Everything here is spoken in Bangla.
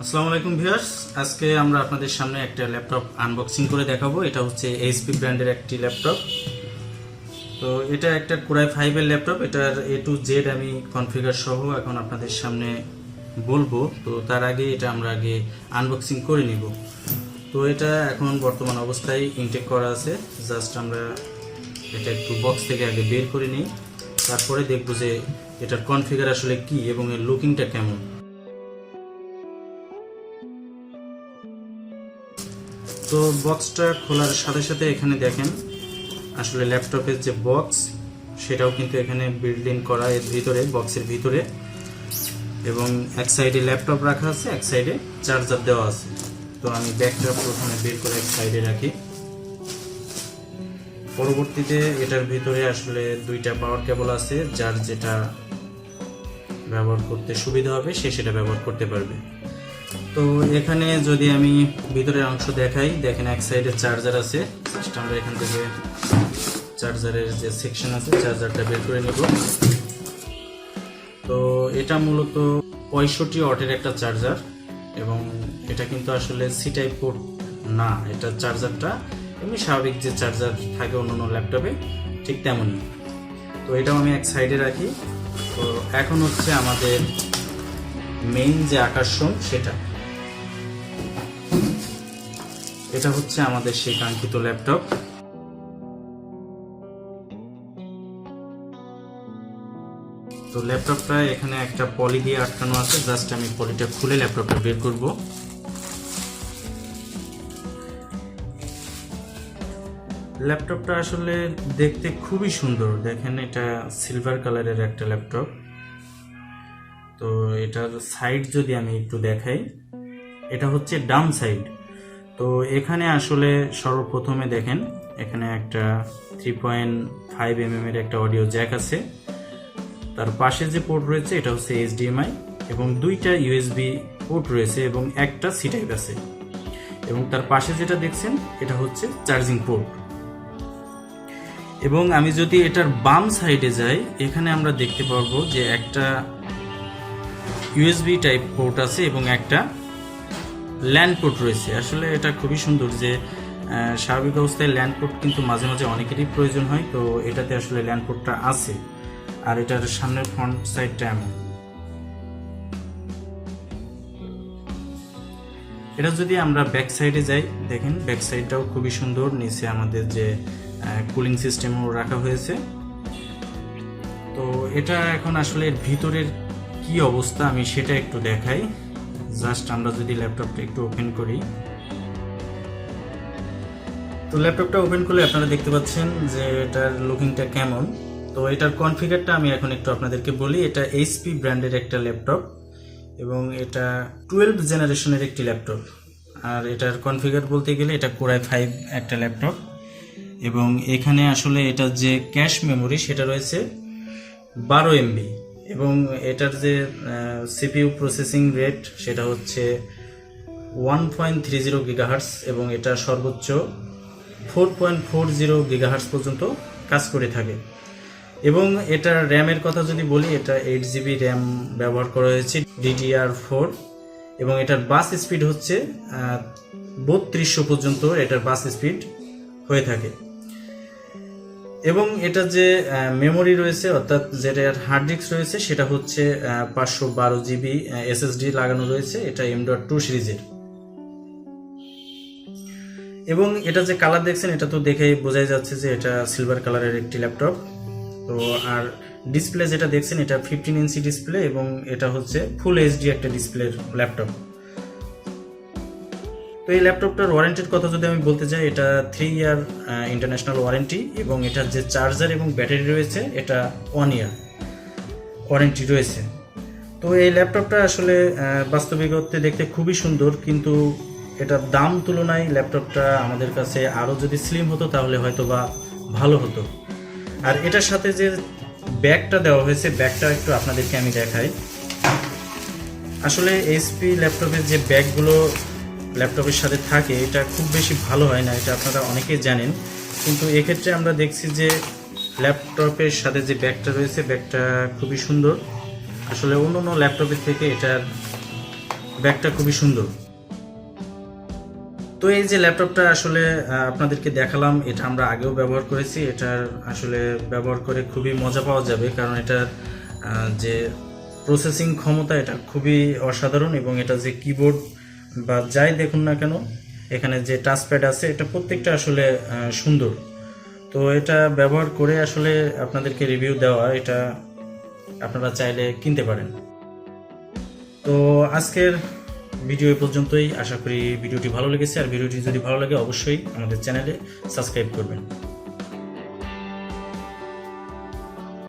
আসসালামু আলাইকুম ভিউয়ার্স, আজকে আমরা আপনাদের সামনে একটা ল্যাপটপ আনবক্সিং করে দেখাবো। এটা হচ্ছে এইচপি ব্র্যান্ডের একটি ল্যাপটপ। তো এটা একটা কোরাই 5 এর ল্যাপটপ। এটার A to Z আমি কনফিগার সহ এখন আপনাদের সামনে বলবো। তো তার আগে এটা আমরা আগে আনবক্সিং করে নিব। তো এটা এখন বর্তমান অবস্থায় ইনটেক করা আছে। জাস্ট আমরা এটা একটু বক্স থেকে আগে বের করে নিই, তারপরে দেখবো যে এটার কনফিগার আসলে কি এবং এর লুকিংটা কেমন। তো বক্সটা খোলার সাথে সাথে এখানে দেখেন আসলে ল্যাপটপের যে বক্স সেটাও কিন্তু এখানে বিল্ড ইন করা এর ভিতরে, বক্সের ভিতরে। এবং এক সাইডে ল্যাপটপ রাখা আছে, এক সাইডে চার্জার দেওয়া আছে। তো আমি ব্যাগটা প্রথমে বের করে এক সাইডে রাখি। পরবর্তীতে এটার ভিতরে আসলে দুইটা পাওয়ার কেবল আছে, যার যেটা ব্যবহার করতে সুবিধা হবে সে সেটা ব্যবহার করতে পারবে। তো এখানে যদি আমি ভিতরের অংশ দেখাই, দেখেন এক সাইডে চার্জার আছে। জাস্ট আমরা এখান থেকে চার্জারের যে সেকশন আছে চার্জারটা বের করে নিব। তো এটা মূলত 65 ওয়াটের একটা চার্জার, এবং এটা কিন্তু আসলে সি টাইপ পোর্ট না। এটা চার্জারটা এমনি স্বাভাবিক যে চার্জার থাকে অন্যান্য ল্যাপটপে ঠিক তেমনই। তো এটাও আমি এক সাইডে রাখি। তো এখন হচ্ছে আমাদের মেইন যে আকর্ষণ সেটা, এটা হচ্ছে আমাদের সেই কাঙ্ক্ষিত ল্যাপটপ। তো ল্যাপটপটা এখানে একটা পলি দিয়ে আটকানো আছে। জাস্ট আমি পলিটা খুলে ল্যাপটপটা বের করব। ল্যাপটপটা আসলে দেখতে খুবই সুন্দর। দেখেন এটা সিলভার কালারের একটা ল্যাপটপ। তো এটার সাইড যদি আমি একটু দেখাই, এটা হচ্ছে ডাউন সাইড। তো এখানে আসলে সর্বপ্রথমে দেখেন এখানে একটা 3.5 mm এর একটা অডিও জ্যাক আছে। তার পাশে যে পোর্ট রয়েছে এটা হচ্ছে HDMI, এবং দুইটা USB পোর্ট রয়েছে এবং একটা সি টাইপ আছে। এবং তার পাশে যেটা দেখছেন এটা হচ্ছে চার্জিং পোর্ট। এবং আমি যদি এটার বাম সাইডে যাই, এখানে আমরা দেখতে পারবো যে একটা USB টাইপ পোর্ট আছে এবং একটা ল্যান্ড পোর্ট রয়েছে। আসলে এটা খুবই সুন্দর যে স্বাভাবিক অবস্থায় ল্যান্ড পোর্ট কিন্তু মাঝে মাঝে অনেকেরই প্রয়োজন হয়। তো এটাতে আসলে ল্যান্ড পোর্টটা আছে, আর এটার সামনের ফ্রন্ট সাইডটা এমন। এটা যদি আমরা ব্যাক সাইডে যাই, দেখেন ব্যাক সাইডটাও খুবই সুন্দর। নিচে আমাদের যে কুলিং সিস্টেমও রাখা হয়েছে। তো এটা এখন আসলে এর ভিতরের কি অবস্থা আমি সেটা একটু দেখাই। জাস্ট আমরা যদি ল্যাপটপটা একটু ওপেন করি, তো ল্যাপটপটা ওপেন করলে আপনারা দেখতে পাচ্ছেন যে এটার লুকিংটা কেমন। তো এটার কনফিগারটা আমি এখন একটু আপনাদেরকে বলি। এটা এইচপি ব্র্যান্ডের একটা ল্যাপটপ, এবং এটা 12 জেনারেশনের একটি ল্যাপটপ। আর এটার কনফিগার বলতে গেলে এটা কোরাই 5 একটা ল্যাপটপ। এবং এখানে আসলে এটার যে ক্যাশ মেমোরি সেটা রয়েছে 12 MB, এবং এটার যে CPU প্রসেসিং রেট সেটা হচ্ছে 1.30 GHz, এবং এটা সর্বোচ্চ 4.40 GHz পর্যন্ত কাজ করে থাকে। এবং এটার র্যামের কথা যদি বলি, এটা 8 GB র্যাম ব্যবহার করা হয়েছে DDR4, এবং এটার বাস স্পিড হচ্ছে 3200 পর্যন্ত এটার বাস স্পিড হয়ে থাকে। এবং এটা যে মেমোরি রয়েছে, অর্থাৎ যেটার হার্ড ডিস্ক রয়েছে সেটা হচ্ছে 512 GB SSD লাগানো রয়েছে। এটা M.2 সিরিজের। এবং এটা যে কালার দেখছেন এটা তো দেখে বোঝাই যাচ্ছে যে এটা সিলভার কালারের একটি ল্যাপটপ। তো আর ডিসপ্লে যেটা দেখছেন এটা 15 ইঞ্চি ডিসপ্লে, এবং এটা হচ্ছে ফুল HD একটা ডিসপ্লের ল্যাপটপ। তো এই ল্যাপটপটার ওয়ারেন্টির কথা যদি আমি বলতে চাই, এটা 3 ইয়ার ইন্টারন্যাশনাল ওয়ারেন্টি, এবং এটার যে চার্জার এবং ব্যাটারি রয়েছে এটা 1 ইয়ার ওয়ারেন্টি রয়েছে। তো এই ল্যাপটপটা আসলে বাস্তবিক অর্থে দেখতে খুবই সুন্দর, কিন্তু এটার দাম তুলনায় ল্যাপটপটা আমাদের কাছে আরও যদি স্লিম হতো তাহলে হয়তো বা ভালো হতো। আর এটার সাথে যে ব্যাগটা দেওয়া হয়েছে, ব্যাগটা একটু আপনাদেরকে আমি দেখাই। আসলে এইচপি ল্যাপটপের যে ব্যাগগুলো ল্যাপটপের সাথে থাকে এটা খুব বেশি ভালো হয় না, এটা আপনারা অনেকেই জানেন। কিন্তু এক্ষেত্রে আমরা দেখছি যে ল্যাপটপের সাথে যে ব্যাগটা রয়েছে ব্যাগটা খুবই সুন্দর। আসলে অন্য ল্যাপটপের থেকে এটার ব্যাগটা খুবই সুন্দর। তো এই যে ল্যাপটপটা আসলে আপনাদেরকে দেখালাম, এটা আমরা আগেও ব্যবহার করেছি। এটার আসলে ব্যবহার করে খুবই মজা পাওয়া যাবে, কারণ এটার যে প্রসেসিং ক্ষমতা এটা খুবই অসাধারণ, এবং এটা যে কিবোর্ড বা যাই দেখুন না কেন, এখানে যে টাচপ্যাড আছে এটা প্রত্যেকটা আসলে সুন্দর। তো এটা ব্যবহার করে আসলে আপনাদেরকে রিভিউ দেওয়া, এটা আপনারা চাইলে কিনতে পারেন। তো আজকের ভিডিও এই পর্যন্তই। আশা করি ভিডিওটি ভালো লেগেছে, আর ভিডিওটি যদি ভালো লাগে অবশ্যই আমাদের চ্যানেলে সাবস্ক্রাইব করবেন।